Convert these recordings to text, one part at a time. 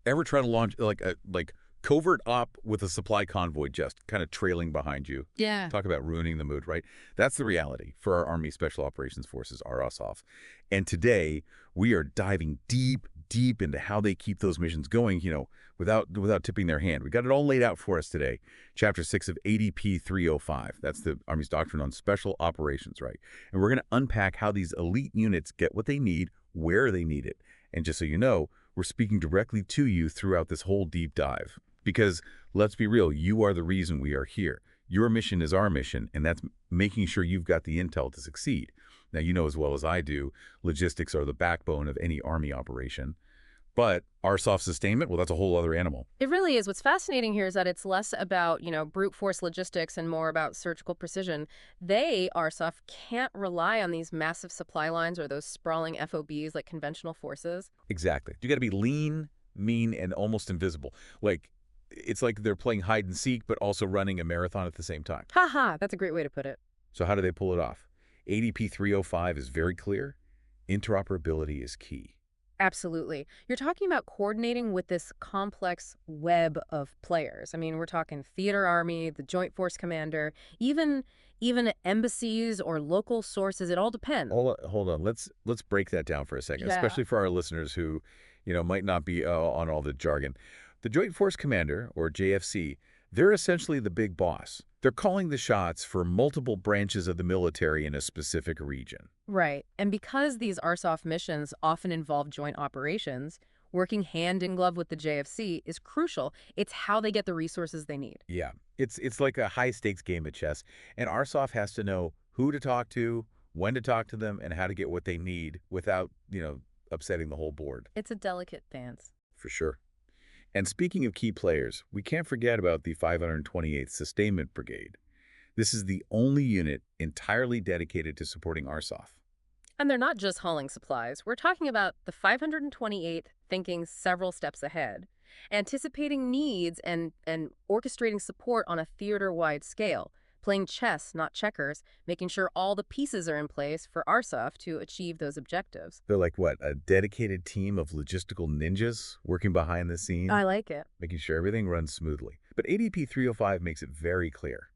Ever try to launch like covert op with a supply convoy just kind of trailing behind you? Yeah. Talk about ruining the mood, right? That's the reality for our Army Special Operations Forces, RSOF. And today, we are diving deep, deep into how they keep those missions going, without tipping their hand. We got it all laid out for us today. Chapter 6 of ADP 305. That's the Army's doctrine on special operations, right? And we're going to unpack how these elite units get what they need, where they need it. And just so you know, we're speaking directly to you throughout this whole deep dive. Because let's be real, you are the reason we are here. Your mission is our mission, and that's making sure you've got the intel to succeed. Now, you know as well as I do, logistics are the backbone of any Army operation. But our soft sustainment, well, that's a whole other animal. It really is. What's fascinating here is that it's less about, brute force logistics and more about surgical precision. They, RSOF, can't rely on these massive supply lines or those sprawling FOBs like conventional forces. Exactly. You got to be lean, mean, and almost invisible. It's like they're playing hide and seek, but also running a marathon at the same time. Ha ha, that's a great way to put it. So how do they pull it off? ADP 305 is very clear. Interoperability is key. Absolutely. You're talking about coordinating with this complex web of players. I mean, we're talking theater army, the Joint Force Commander, even embassies or local sources. It all depends. Hold on. Let's break that down for a second, Yeah. especially for our listeners who, might not be on all the jargon. The Joint Force Commander, or JFC, they're essentially the big boss. They're calling the shots for multiple branches of the military in a specific region. Right. And because these RSOF missions often involve joint operations, working hand in glove with the JFC is crucial. It's how they get the resources they need. Yeah, it's like a high-stakes game of chess, and RSOF has to know who to talk to, when to talk to them, and how to get what they need without, upsetting the whole board. It's a delicate dance. For sure. And speaking of key players, we can't forget about the 528th Sustainment Brigade. This is the only unit entirely dedicated to supporting RSOF. And they're not just hauling supplies. We're talking about the 528th thinking several steps ahead, anticipating needs and orchestrating support on a theater-wide scale, playing chess, not checkers, making sure all the pieces are in place for RSOF to achieve those objectives. They're like, what, a dedicated team of logistical ninjas working behind the scenes, I like it. making sure everything runs smoothly. But ADP 305 makes it very clear.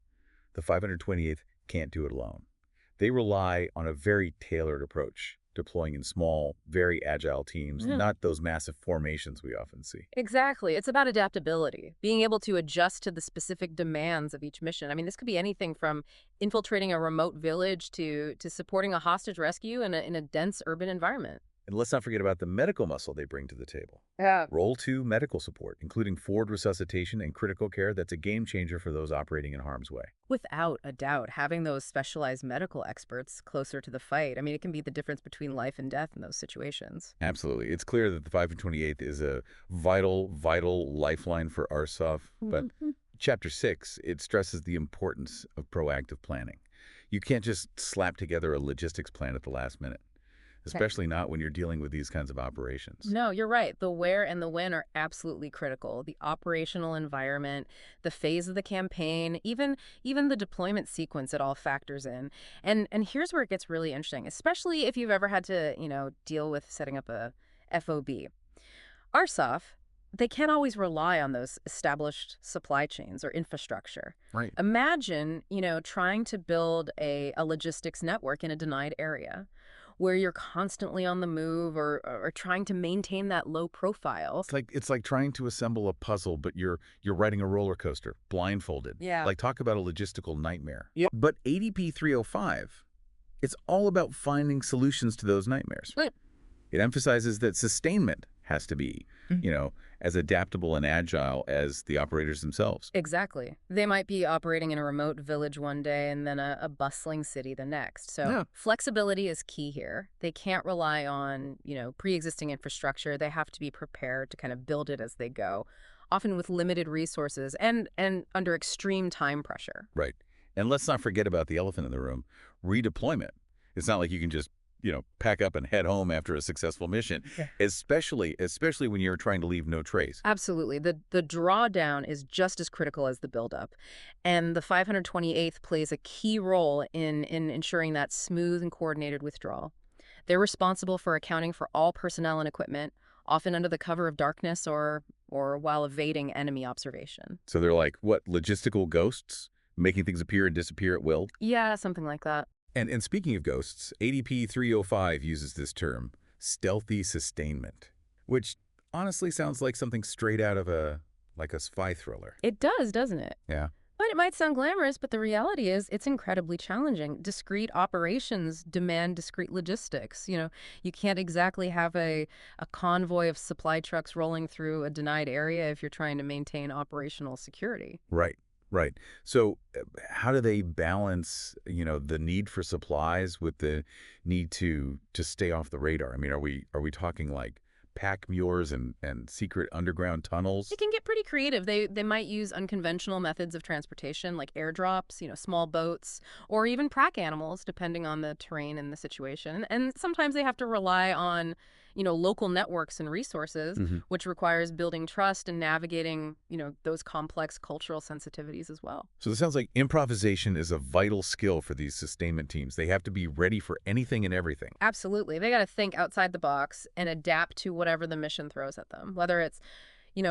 The 528th can't do it alone. They rely on a very tailored approach, deploying in small, very agile teams, not those massive formations we often see. Exactly. It's about adaptability, being able to adjust to the specific demands of each mission. I mean, this could be anything from infiltrating a remote village to supporting a hostage rescue in a dense urban environment. And let's not forget about the medical muscle they bring to the table. Yeah. Role 2 medical support, including forward resuscitation and critical care, that's a game changer for those operating in harm's way. Without a doubt, having those specialized medical experts closer to the fight, I mean, it can be the difference between life and death in those situations. Absolutely. It's clear that the 528th is a vital, vital lifeline for RSOF, but Chapter 6, it stresses the importance of proactive planning. You can't just slap together a logistics plan at the last minute, especially not when you're dealing with these kinds of operations. No, you're right. The where and the when are absolutely critical. The operational environment, the phase of the campaign, even the deployment sequence, it all factors in. And here's where it gets really interesting, especially if you've ever had to, deal with setting up a FOB. RSOF, they can't always rely on those established supply chains or infrastructure. Right. Imagine, trying to build a logistics network in a denied area, where you're constantly on the move or trying to maintain that low profile. It's like trying to assemble a puzzle, but you're riding a roller coaster, blindfolded. Yeah. Like, talk about a logistical nightmare. Yeah. But ADP 305, it's all about finding solutions to those nightmares. Right. It emphasizes that sustainment has to be, as adaptable and agile as the operators themselves. Exactly. They might be operating in a remote village one day and then a bustling city the next. So Yeah. flexibility is key here. They can't rely on, pre-existing infrastructure. They have to be prepared to kind of build it as they go, often with limited resources and under extreme time pressure. Right. And let's not forget about the elephant in the room, redeployment. It's not like you can just pack up and head home after a successful mission, Yeah. especially when you're trying to leave no trace. Absolutely. The drawdown is just as critical as the buildup. And the 528th plays a key role in ensuring that smooth and coordinated withdrawal. They're responsible for accounting for all personnel and equipment, often under the cover of darkness or while evading enemy observation. So they're like, what, logistical ghosts? Making things appear and disappear at will? Yeah, something like that. And speaking of ghosts, ADP 305 uses this term, stealthy sustainment, which honestly sounds like something straight out of like a spy thriller. It does, doesn't it? Yeah. But it might sound glamorous, but the reality is it's incredibly challenging. Discrete operations demand discrete logistics. You can't exactly have a convoy of supply trucks rolling through a denied area if you're trying to maintain operational security. Right, right. So how do they balance, the need for supplies with the need to stay off the radar? I mean, are we talking like pack mules and secret underground tunnels? It can get pretty creative. They might use unconventional methods of transportation like airdrops, small boats, or even pack animals, depending on the terrain and the situation. And sometimes they have to rely on, local networks and resources, Hmm. which requires building trust and navigating, those complex cultural sensitivities as well. So this sounds like improvisation is a vital skill for these sustainment teams. They have to be ready for anything and everything. Absolutely. They got to think outside the box and adapt to whatever the mission throws at them, whether it's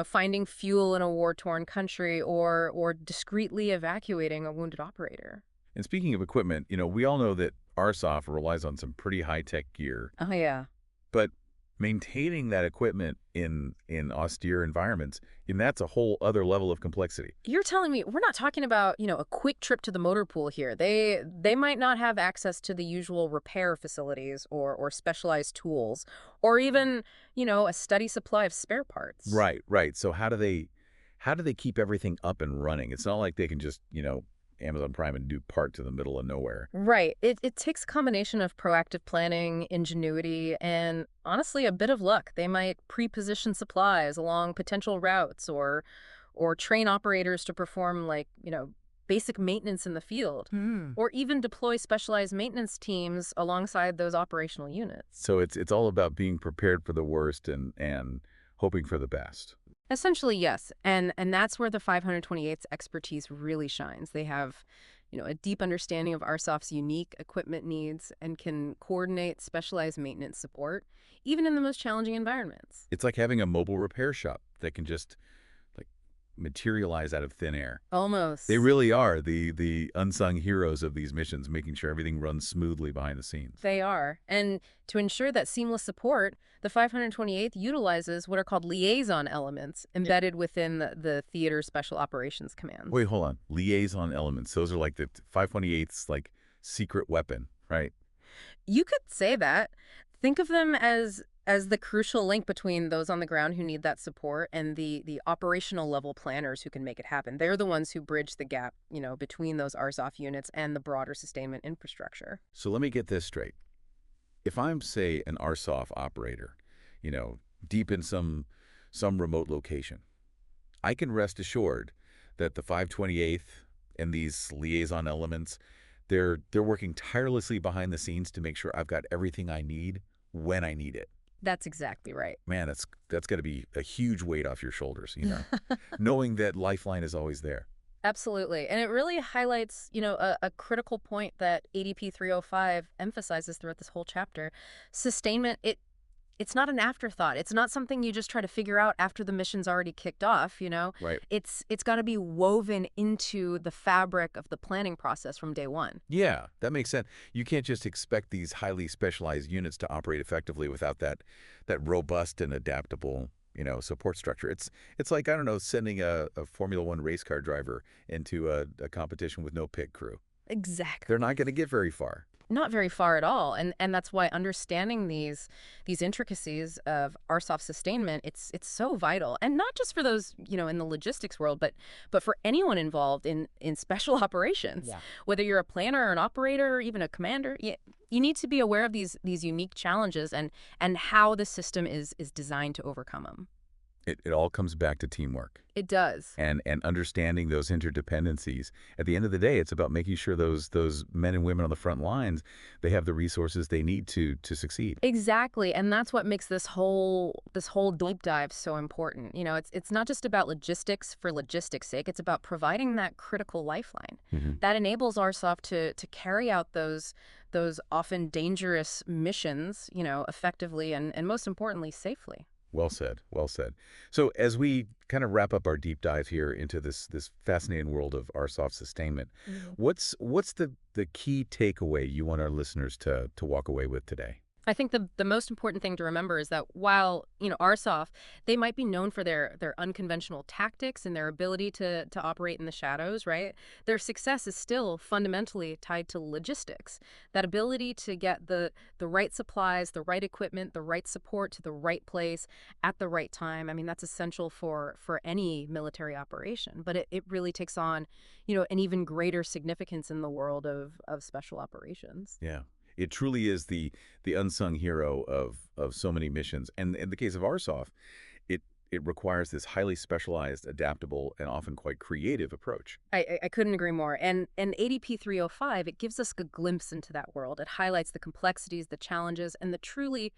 finding fuel in a war-torn country or discreetly evacuating a wounded operator. And speaking of equipment, we all know that RSOF relies on some pretty high-tech gear, Oh, yeah. but maintaining that equipment in austere environments, and that's a whole other level of complexity. You're telling me we're not talking about, a quick trip to the motor pool here. They might not have access to the usual repair facilities or specialized tools or even, a steady supply of spare parts. Right, right. So how do they keep everything up and running? It's not like they can just, Amazon Prime and do park to the middle of nowhere. Right. It takes a combination of proactive planning, ingenuity, and honestly, a bit of luck. They might pre-position supplies along potential routes or train operators to perform basic maintenance in the field, or even deploy specialized maintenance teams alongside those operational units. So it's all about being prepared for the worst and hoping for the best. Essentially, yes. And that's where the 528th's expertise really shines. They have, a deep understanding of RSOF's unique equipment needs and can coordinate specialized maintenance support, even in the most challenging environments. It's like having a mobile repair shop that can just like materialize out of thin air. Almost. They really are the unsung heroes of these missions, making sure everything runs smoothly behind the scenes. They are. And to ensure that seamless support, the 528th utilizes what are called liaison elements embedded within the theater special operations commands. Wait, hold on. Liaison elements. Those are like the 528th's like secret weapon, right? You could say that. Think of them as the crucial link between those on the ground who need that support and the operational level planners who can make it happen. They're the ones who bridge the gap, between those RSOF units and the broader sustainment infrastructure. So let me get this straight. If I'm, say, an RSOF operator, deep in some remote location, I can rest assured that the 528th and these liaison elements, they're working tirelessly behind the scenes to make sure I've got everything I need when I need it. That's exactly right. Man, that's got to be a huge weight off your shoulders, knowing that Lifeline is always there. Absolutely. And it really highlights, a critical point that ADP 305 emphasizes throughout this whole chapter. Sustainment, it's not an afterthought. It's not something you just try to figure out after the mission's already kicked off, Right. It's got to be woven into the fabric of the planning process from day one. Yeah, that makes sense. You can't just expect these highly specialized units to operate effectively without that robust and adaptable, support structure. It's like, I don't know, sending a Formula One race car driver into a competition with no pit crew. Exactly. They're not going to get very far. Not very far at all. And that's why understanding these intricacies of RSOF sustainment, it's so vital. And not just for those, in the logistics world, but for anyone involved in special operations. Yeah. Whether you're a planner or an operator or even a commander, you need to be aware of these unique challenges and how the system is designed to overcome them. It all comes back to teamwork. It does. And understanding those interdependencies. At the end of the day, it's about making sure those men and women on the front lines, they have the resources they need to succeed. Exactly. And that's what makes this whole deep dive so important. It's not just about logistics for logistics' sake. It's about providing that critical lifeline that enables RSOF to carry out those often dangerous missions, effectively and most importantly, safely. Well said. Well said. So as we kind of wrap up our deep dive here into this fascinating world of RSoft sustainment, what's the key takeaway you want our listeners to walk away with today? I think the most important thing to remember is that while, RSoF, they might be known for their unconventional tactics and their ability to operate in the shadows, right? Their success is still fundamentally tied to logistics. That ability to get the right supplies, the right equipment, the right support to the right place at the right time. I mean, that's essential for any military operation. But it really takes on, an even greater significance in the world of special operations. Yeah. It truly is the unsung hero of so many missions. And in the case of RSoF, it requires this highly specialized, adaptable, and often quite creative approach. I couldn't agree more. And ADP 305, it gives us a glimpse into that world. It highlights the complexities, the challenges, and the truly,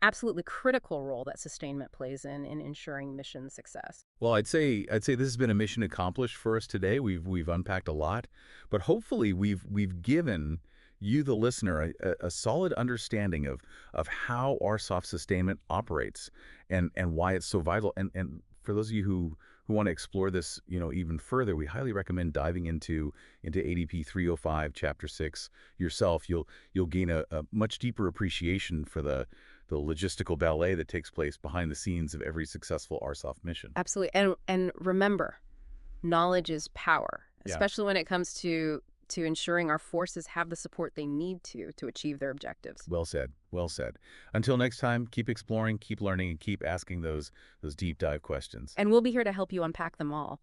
absolutely critical role that sustainment plays in ensuring mission success. Well, I'd say this has been a mission accomplished for us today. We've unpacked a lot, but hopefully we've given you, the listener, a solid understanding of how our soft sustainment operates and why it's so vital. And for those of you who want to explore this, even further, we highly recommend diving into ADP 305 Chapter 6 yourself. You'll gain a much deeper appreciation for the logistical ballet that takes place behind the scenes of every successful RSoF mission. Absolutely. And remember, knowledge is power, Yeah. especially when it comes to ensuring our forces have the support they need to achieve their objectives. Well said. Well said. Until next time, keep exploring, keep learning, and keep asking those deep dive questions. And we'll be here to help you unpack them all.